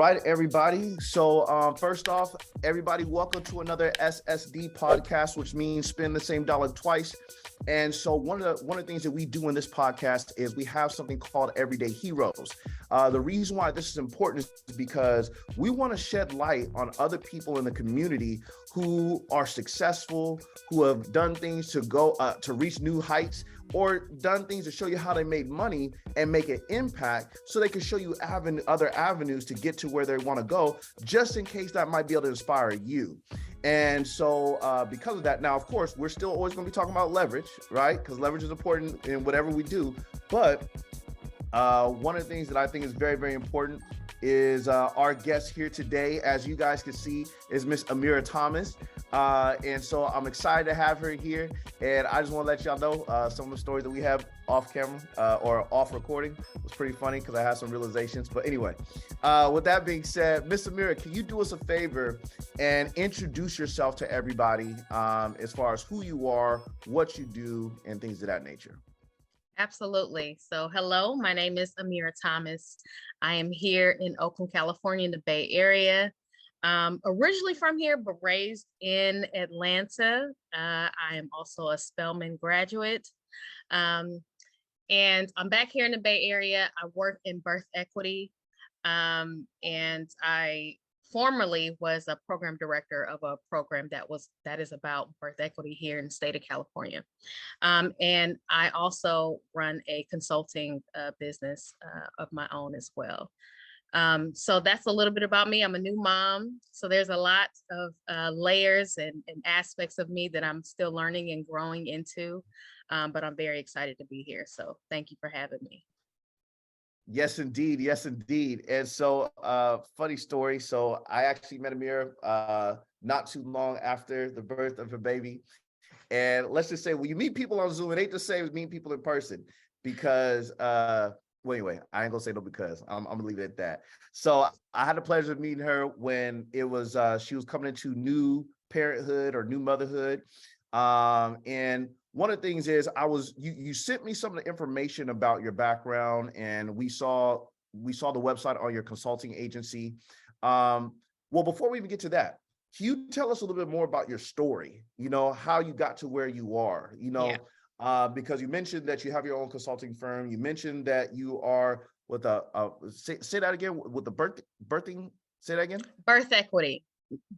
right, everybody. So first off, everybody, welcome to another SSD podcast, which means spend the same dollar twice. And so one of the things that we do in this podcast is we have something called Everyday Heroes. The reason why this is important is because we want to shed light on other people in the community who are successful, who have done things to go to reach new heights, or done things to show you how they made money and make an impact, so they can show you other avenues to get to where they want to go, just in case that might be able to inspire you. And so because of that, now, of course, we're still always going to be talking about leverage, right? Because leverage is important in whatever we do. But one of the things that I think is very, very important is our guest here today, as you guys can see, is Miss Ameerah Thomas. And so I'm excited to have her here. And I just want to let y'all know some of the stories that we have off camera or off recording was pretty funny because I had some realizations. But anyway, with that being said, Miss Ameerah, can you do us a favor and introduce yourself to everybody as far as who you are, what you do, and things of that nature? Absolutely. So hello, my name is Ameerah Thomas. I am here in Oakland, California, in the Bay Area. Originally from here, but raised in Atlanta. I am also a Spelman graduate. And I'm back here in the Bay Area. I work in birth equity. And I formerly was a program director of a program that is about birth equity here in the state of California. And I also run a consulting business of my own as well. So that's a little bit about me. I'm a new mom. So there's a lot of layers and aspects of me that I'm still learning and growing into. But I'm very excited to be here. So thank you for having me. Yes, indeed. Yes, indeed. And so funny story. So I actually met Ameerah not too long after the birth of her baby. And let's just say, when you meet people on Zoom, it ain't the same as meeting people in person, because well, anyway, I ain't gonna say no because I'm gonna leave it at that. So I had the pleasure of meeting her when it was she was coming into new parenthood or new motherhood. And one of the things is you sent me some of the information about your background, and we saw the website on your consulting agency. Well, before we even get to that, can you tell us a little bit more about your story? You know, how you got to where you are, because you mentioned that you have your own consulting firm. You mentioned that you are with say that again, with the birthing, say that again? Birth equity.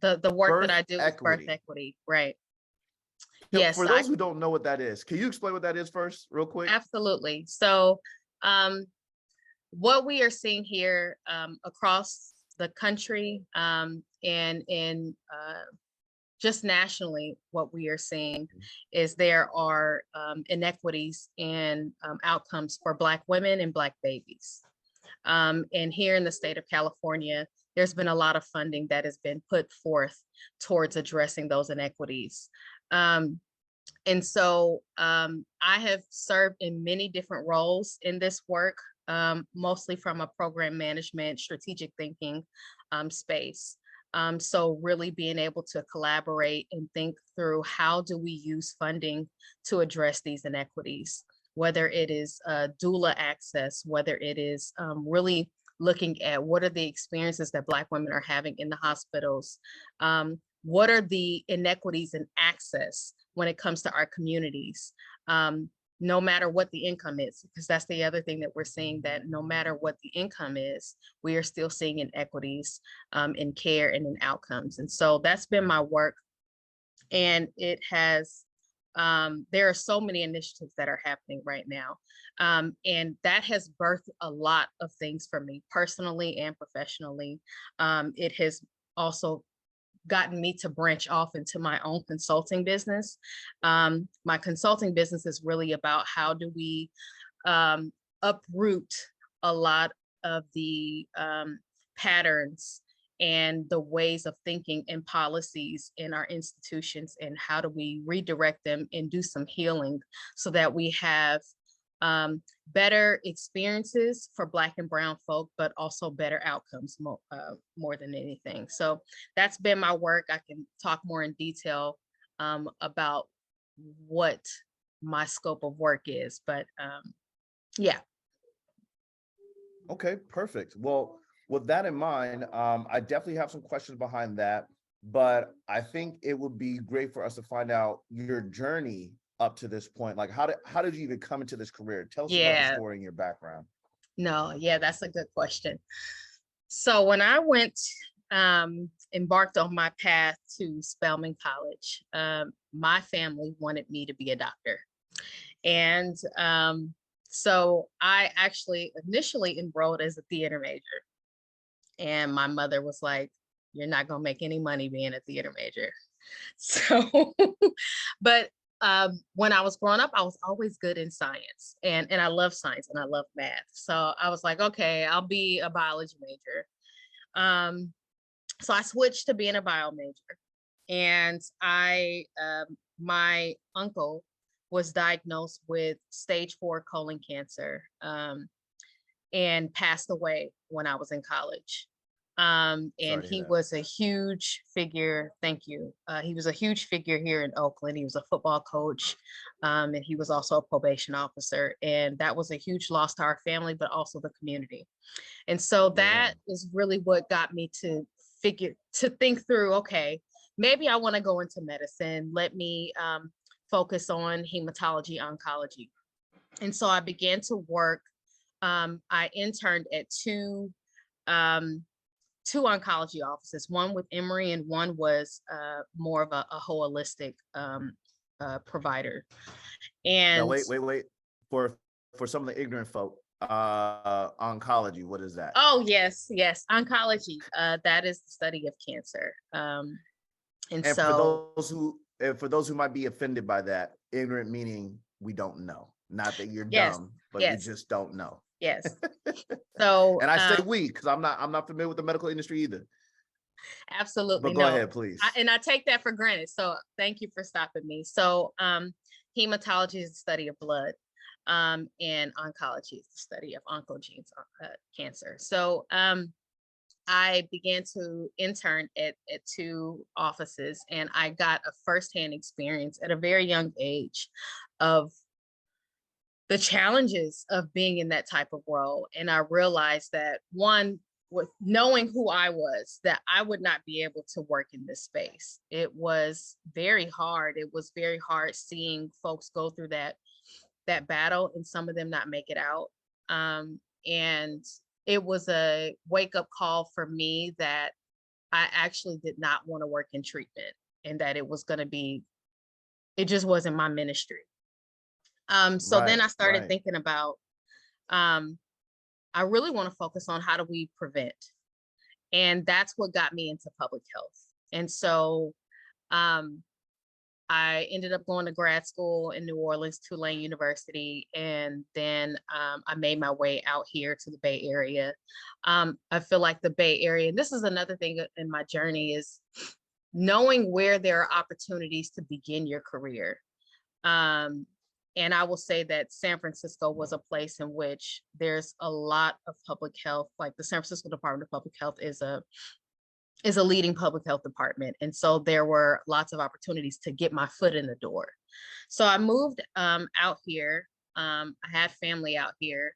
The work that I do is birth equity, right? Yes. For those who don't know what that is, can you explain what that is first, real quick? Absolutely. So what we are seeing here across the country and in just nationally, what we are seeing is there are inequities in outcomes for Black women and Black babies. And here in the state of California, there's been a lot of funding that has been put forth towards addressing those inequities. And so I have served in many different roles in this work, mostly from a program management, strategic thinking space. So really being able to collaborate and think through how do we use funding to address these inequities, whether it is doula access, whether it is really looking at what are the experiences that Black women are having in the hospitals. What are the inequities in access when it comes to our communities, no matter what the income is, because that's the other thing that we're seeing, that no matter what the income is, we are still seeing inequities in care and in outcomes. And so that's been my work. And it has, there are so many initiatives that are happening right now. And that has birthed a lot of things for me personally and professionally. It has also gotten me to branch off into my own consulting business. My consulting business is really about how do we uproot a lot of the patterns and the ways of thinking and policies in our institutions, and how do we redirect them and do some healing so that we have better experiences for Black and brown folk, but also better outcomes more than anything. So that's been my work. I can talk more in detail about what my scope of work is, but yeah. Okay, perfect. Well, With that in mind, I definitely have some questions behind that, but I think it would be great for us to find out your journey up to this point. Like, how did you even come into this career? Tell us about the Yeah, story in your background. no, yeah, that's a good question. So when I went, embarked on my path to Spelman College, my family wanted me to be a doctor. And so I actually initially enrolled as a theater major. And my mother was like, "You're not going to make any money being a theater major." So, but when I was growing up, I was always good in science, and I love science and I love math. So I was like, okay, I'll be a biology major. Um, so I switched to being a bio major, and my uncle was diagnosed with stage 4 colon cancer, and passed away when I was in college. And Sorry to hear he that. was a huge figure. Thank you. He was a huge figure here in Oakland. He was a football coach, and he was also a probation officer. And that was a huge loss to our family, but also the community. And so Yeah. that is really what got me to think through, okay, maybe I want to go into medicine. Let me focus on hematology oncology. And so I began to work. I interned at two oncology offices, one with Emory and one was more of a holistic provider. Now, And wait. For some of the ignorant folk, oncology, what is that? oh, yes, oncology. That is the study of cancer. And And so, for those who might be offended by that, ignorant meaning we don't know. Not that you're yes, dumb, but you yes, just don't know. yes. So, And I say we because I'm not familiar with the medical industry either. absolutely But go no. ahead, please. And I take that for granted. So thank you for stopping me. So hematology is the study of blood, and oncology is the study of oncogenes, cancer. So I began to intern at two offices, and I got a firsthand experience at a very young age of the challenges of being in that type of role. And I realized that, one, with knowing who I was, that I would not be able to work in this space. It was very hard. It was very hard seeing folks go through that battle and some of them not make it out. And it was a wake up call for me that I actually did not want to work in treatment, and that it was going to be, it just wasn't my ministry. So then Right, I started right. thinking about, um, I really want to focus on how do we prevent. And that's what got me into public health. And so um, I ended up going to grad school in New Orleans, Tulane University, and then I made my way out here to the Bay Area. I feel like the Bay Area, and this is another thing in my journey, is knowing where there are opportunities to begin your career. Um, and I will say that San Francisco was a place in which there's a lot of public health. Like the San Francisco Department of Public Health is a leading public health department. And so there were lots of opportunities to get my foot in the door. So I moved out here. I had family out here.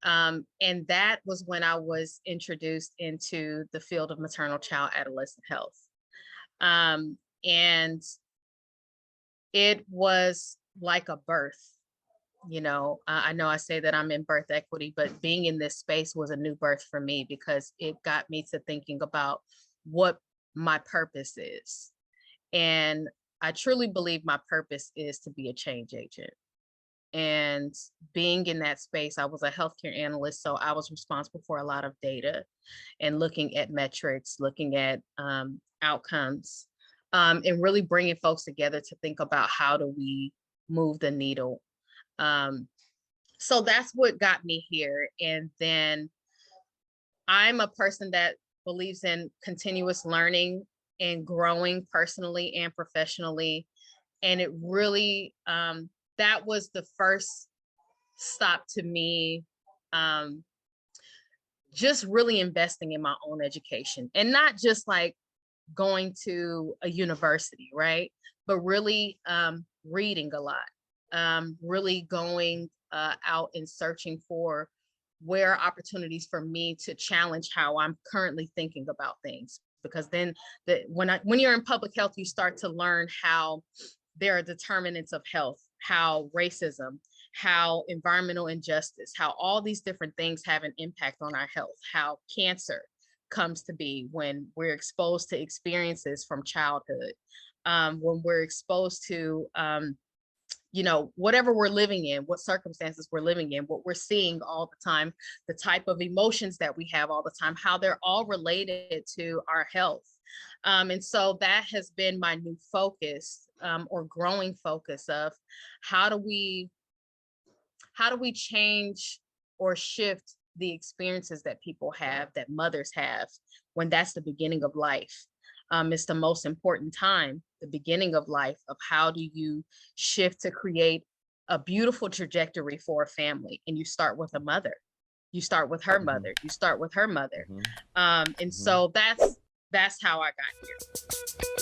And that was when I was introduced into the field of maternal child adolescent health. And it was like a birth. I know I say that I'm in birth equity, but being in this space was a new birth for me because it got me to thinking about what my purpose is. And I truly believe my purpose is to be a change agent. And being in that space, I was a healthcare analyst, so I was responsible for a lot of data and looking at metrics, looking at outcomes, and really bringing folks together to think about how do we move the needle. So that's what got me here. And then I'm a person that believes in continuous learning and growing personally and professionally. And it really, that was the first stop to me, just really investing in my own education, and not just like going to a university, right? But really reading a lot, really going out and searching for where are opportunities for me to challenge how I'm currently thinking about things? Because then when you're in public health, you start to learn how there are determinants of health, how racism, how environmental injustice, how all these different things have an impact on our health, how cancer comes to be when we're exposed to experiences from childhood, when we're exposed to whatever we're living in, what circumstances we're living in, what we're seeing all the time, the type of emotions that we have all the time, how they're all related to our health. And so that has been my new focus, or growing focus of how do we change or shift the experiences that people have, that mothers have, when that's the beginning of life. It's the most important time, the beginning of life, of how do you shift to create a beautiful trajectory for a family. And you start with a mother. You start with her mother. You start with her mother. And so that's how I got here.